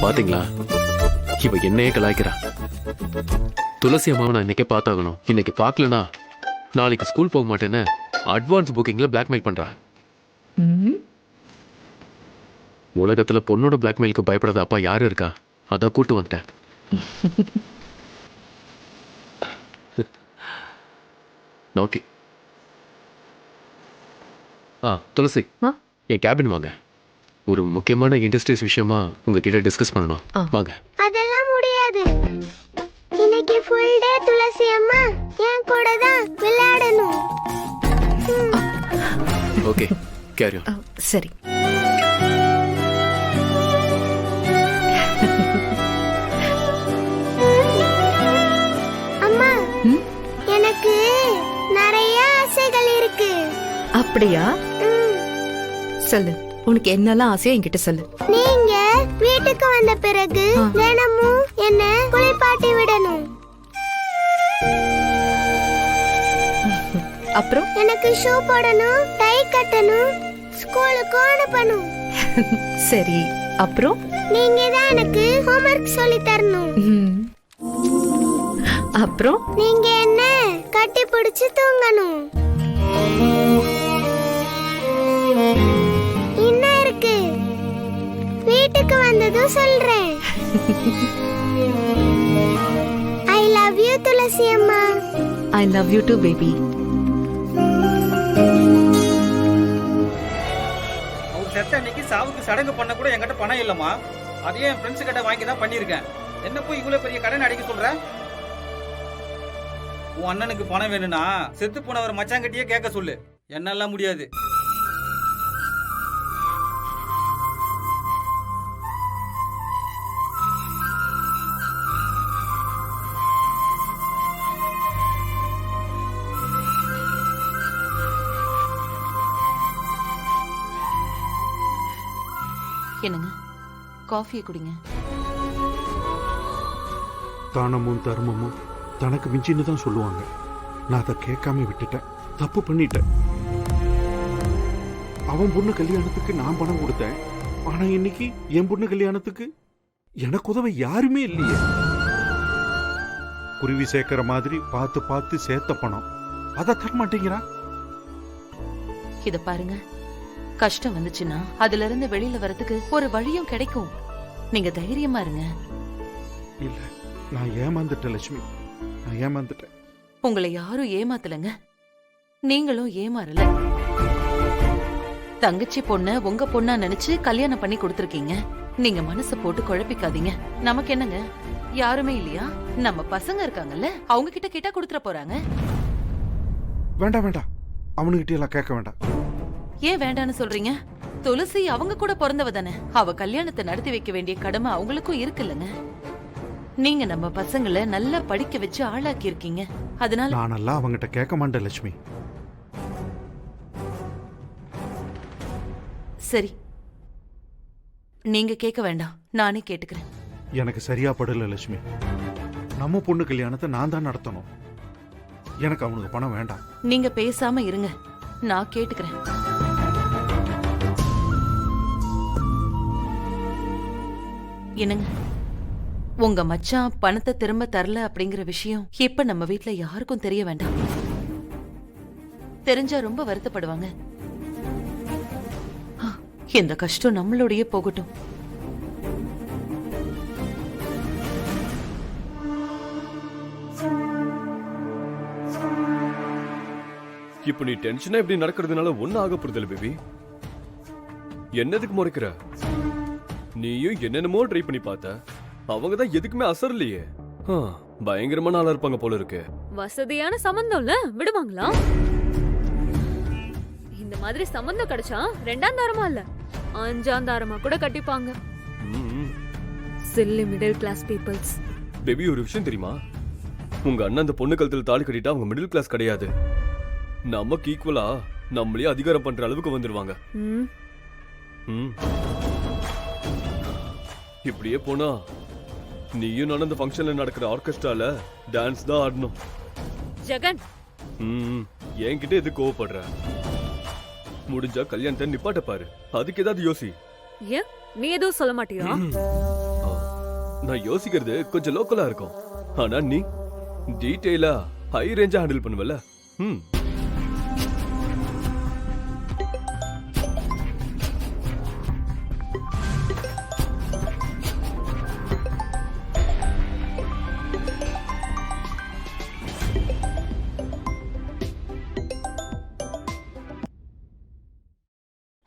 பாத்தீங்களா, இவ என்னையே கலாய்க்கிறா. துளசி அம்மாவை நான் இன்னைக்கே பார்த்தாகணும். இன்னைக்கு பார்க்கலனா நாளைக்கு ஸ்கூல் போக மாட்டேன்னு அட்வான்ஸ் புக்கிங்ல பிளாக்மெயில் பண்றா. உலகத்துல பொண்ணோட பிளாக்மெயிலுக்கு பயப்படாத அப்பா யாரு இருக்கா? அதான் கூட்டு வந்துட்டேன். ஓகே. துளசி, என் கேபின் வாங்க. ஒரு முக்கியமான இண்டஸ்ட்ரீஸ் விஷயமா உங்ககிட்ட டிஸ்கஸ் பண்ணணும். வாங்க. அதெல்லாம் முடியாது. இன்னைக்கு ஃபுல் டே துளசி அம்மா என் கூட தான் விளையாடணும். Okay, carry on. சரி. அம்மா, எனக்கு நிறைய ஆசைகள் இருக்கு. அப்படியா? சொல்லு, உனக்கு என்னெல்லாம் ஆசையோ என்கிட்ட சொல்லு. நீங்க வீட்டுக்கு வந்த பிறகு தினமும் என்ன குளிப்பாட்டி விடணும். அப்புறம் எனக்கு ஷூ போடணும், டை கட்டணும், ஸ்கூலுக்கு அனுப்பணும். சரி, அப்புறம் நீங்க தான் எனக்கு ஹோம்வொர்க் சொல்லி தரணும். அப்புறம் நீங்க என்ன கட்டி பிடிச்சு தூங்கணும். இன்னும் இருக்கு, வீட்டுக்கு வந்ததும் சொல்றேன். ஐ லவ் யூ துளசி அம்மா. I love you to baby. செத்த அன்னைக்கு சாவுக்கு சடங்கு பண்ண கூட என்கிட்ட பணம் இல்லம்மா. அதையே என் ஃப்ரெண்ட்ஸ் கிட்ட வாங்கி தான் பண்ணியிருக்கேன். என்ன போய் இவ்வளவு பெரிய கடன் அடைக்க சொல்ற? உன் அண்ணனுக்கு பணம் வேணும்னா செத்து போனவர் மச்சாங்கிட்டயே கேட்க சொல்லு. என்னெல்லாம் முடியாது. என்னங்க, காஃபியை குடிங்க. தானமும் தர்மமும் தனக்கு மிஞ்சின்னு தான் சொல்லுவாங்க. நான் அதை கேட்காம விட்டுட்டேன், தப்பு பண்ணிட்டேன். அவன் பொண்ணு கல்யாணத்துக்கு நான் பணம் கொடுத்தேன். ஆனா இன்னைக்கு என் பொண்ணு கல்யாணத்துக்கு எனக்கு உதவ யாருமே இல்லையே. குருவி சேர்க்கிற மாதிரி பார்த்து பார்த்து சேர்த்த பணம் அதை தர மாட்டேங்கிறா. இத பாருங்க, கஷ்டம் வந்துச்சுன்னா அதுல இருந்து வெளியில வரதுக்கு ஒரு வழியும் கிடைக்கும். நீங்க தைரியமா இருங்க. இல்ல, நான் ஏமாந்துட்டேன் லட்சுமி, நான் ஏமாந்துட்டேன். உங்களை யாரும் ஏமாத்தலங்க, நீங்களும் ஏமாறல. தங்கச்சி பொண்ண உங்க பொண்ணா நினைச்சு கல்யாணம் பண்ணி கொடுத்திருக்கீங்க. நீங்க மனசு போட்டு குழப்பிக்காதீங்க. நமக்கு என்னங்க, யாருமே இல்லையா? நம்ம பசங்க இருக்காங்கல்ல, அவங்க கிட்ட கேட்டா கொடுத்துற போறாங்க. வேண்டாம் வேண்டாம், அவனுகிட்ட எல்லாம் கேட்க வேண்டாம். ஏன் வேண்டான்னு சொல்றீங்க? துளசி அவங்க கூட பிறந்தவ தானே. அவ கல்யாணத்தை நடத்தி வைக்க வேண்டிய கடமை அவங்களுக்கும் இருக்குல்லங்க. நீங்க நம்ம பசங்களை நல்லா படிக்க வச்சு ஆளாக்கி இருக்கீங்க. அதனால நானெல்லாம் அவங்கிட்ட கேட்க மாட்டேன் லட்சுமி. சரி, நீங்க கேட்க வேண்டாம், நானே கேட்டுக்கிறேன். எனக்கு சரியா படல லட்சுமி. நம்ம பொண்ணு கல்யாணத்தை நான் தான் நடத்தணும். எனக்கு அவனுக்கு பணம் வேண்டாம். நீங்க பேசாம இருங்க, நான் கேட்டுக்கிறேன். என்னங்க, உங்க மச்சான் பணத்தை திரும்ப தரல அப்படிங்கிற விஷயம் இப்ப நம்ம வீட்ல யாருக்கும் தெரிய வேண்டாம். தெரிஞ்சா ரொம்ப வருத்தப்படுவாங்க. இந்த கஷ்டம் நம்மளோடயே போகட்டும். இப்ப நீ டென்ஷனா இப்படி நடக்கிறதுனால ஒன்னும் ஆக போறதில்ல பேபி. என்னதுக்கு முறைக்கிற? நீயும் என்னென்னமோ ட்ரை பண்ணி பார்த்த, அவங்க தான் எதுக்குமே அசரலையே. பயங்கரமான ஆளா இருப்பாங்க போல இருக்கு. வசதியான சம்பந்தம்ல விடுவாங்களா? இந்த மாதிரி சம்பந்தம் கிடைச்சா 2ஆம் தாரமா இல்ல 5ஆம் தாரமா கூட கட்டிப்பாங்க. Silly middle class peoples. Baby, ஒரு விஷயம் தெரியுமா? உங்க அண்ணன் அந்த பொண்ணு கழுத்துல தாலி கட்டிட்டா அவங்க மிடில் கிளாஸ் கிடையாது. நமக்கு ஈக்குவலா நம்மளே அதிகாரம் பண்ற அளவுக்கு வந்துருவாங்க. இப்படியே போனா நீயும் நான் அந்த ஃபங்க்ஷன்ல நடக்கிற ஆர்கெஸ்ட்ரால டான்ஸ் தான் ஆடணும். ஜெகன், என்கிட்ட எது கோவப்படுற? முடிஞ்சா கல்யாணத்தை நிப்பாட்ட பாரு. அதுக்கு ஏதாவது யோசி. ஏன் நீ எதுவும் சொல்ல மாட்டியா? நான் யோசிக்கிறது கொஞ்சம் லோக்கலா இருக்கும். ஆனா நீ டீடைலா ஹை ரேஞ்சா ஹேண்டில் பண்ணுவல. ம்.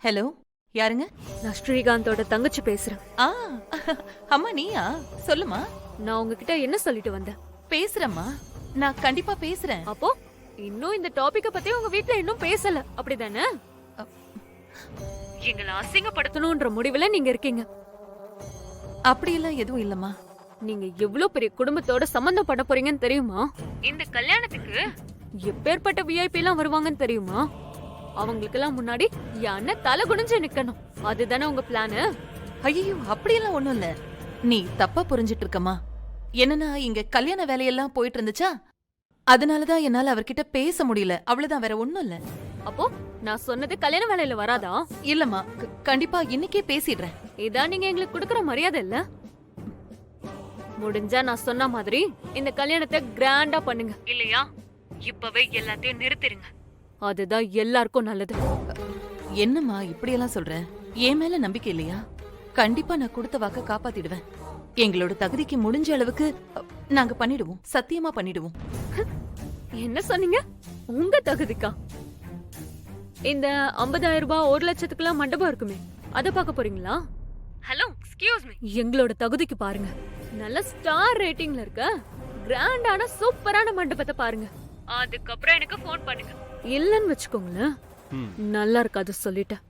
ஹலோ, யாருங்க? நான் ஸ்ரீகாந்தோட தங்கச்சி பேசுறேன். ஆ, அம்மா நீயா? சொல்லுமா. நான் உங்ககிட்ட என்ன சொல்லிட்டு வந்தேன்? பேசுறேம்மா, நான் கண்டிப்பா பேசுறேன். அப்போ இன்னும் இந்த டாபிக்க பத்தி உங்க வீட்ல இன்னும் பேசல, அப்படிதானே? எங்களை அசிங்கப்படுத்தணும்ன்ற முடிவுல நீங்க இருக்கீங்க. அப்படியெல்லாம் எதுவும் இல்லம்மா. நீங்க எவ்வளவு பெரிய குடும்பத்தோட சம்பந்தம் பண்ண போறீங்கன்னு தெரியுமா? இந்த கல்யாணத்துக்கு எப்பேற்பட்ட விஐபி எல்லாம் வருவாங்கன்னு தெரியுமா? அவங்களுக்கெல்லாம் முன்னாடி என் அண்ணன் தலை குனிஞ்சு நிக்கணும். அதுதானே உங்க பிளானு? ஐயோ, அப்படியெல்லாம் ஒண்ணும் இல்ல. நீ தப்பா புரிஞ்சிட்டு இருக்கமா. என்னன்னா இங்க கல்யாண வேலையெல்லாம் போயிட்டு இருந்துச்சா, அதனாலதான் என்னால அவர்கிட்ட பேச முடியல. அவ்வளவுதான், வேற ஒண்ணும் இல்ல. அப்போ நான் சொன்னது கல்யாண வேலையில வராதா? இல்லம்மா, கண்டிப்பா இன்னைக்கே பேசிடுறேன். இதான் நீங்க எங்களுக்கு கொடுக்கற மரியாதை இல்ல. முடிஞ்சா நான் சொன்ன மாதிரி இந்த கல்யாணத்தை கிராண்டா பண்ணுங்க, இல்லையா இப்பவே எல்லாத்தையும் நிறுத்திடுங்க. அதுதான் எல்லாருக்கும் நல்லது. என்னம்மா இப்படியெல்லாம் சொல்ற? என் மேல நம்பிக்கை இல்லையா? கண்டிப்பா நான் கொடுத்த வாக்க காப்பாத்திடுவேன். எங்களோட தகுதிக்கு முடிஞ்ச அளவுக்கு நாங்க பண்ணிடுவோம். சத்தியமா பண்ணிடுவோம். என்ன சொன்னீங்க? உங்க தகுதிக்கா? இந்த 50,000 ரூபாய் 1 லட்சத்துக்குலாம் மண்டபம் இருக்குமே, அத பார்க்க போறீங்களா? Hello, excuse me. எங்களோட தகுதிக்கு பாருங்க. நல்ல ஸ்டார் ரேட்டிங்ல இருக்க கிராண்டான சூப்பரான மண்டபத்தை பாருங்க. அதுக்கப்புறம் எனக்கு ஃபோன் பண்ணுங்க. இல்லன்னு வச்சுக்கோங்களேன், நல்லா இருக்காது சொல்லிட்டேன்.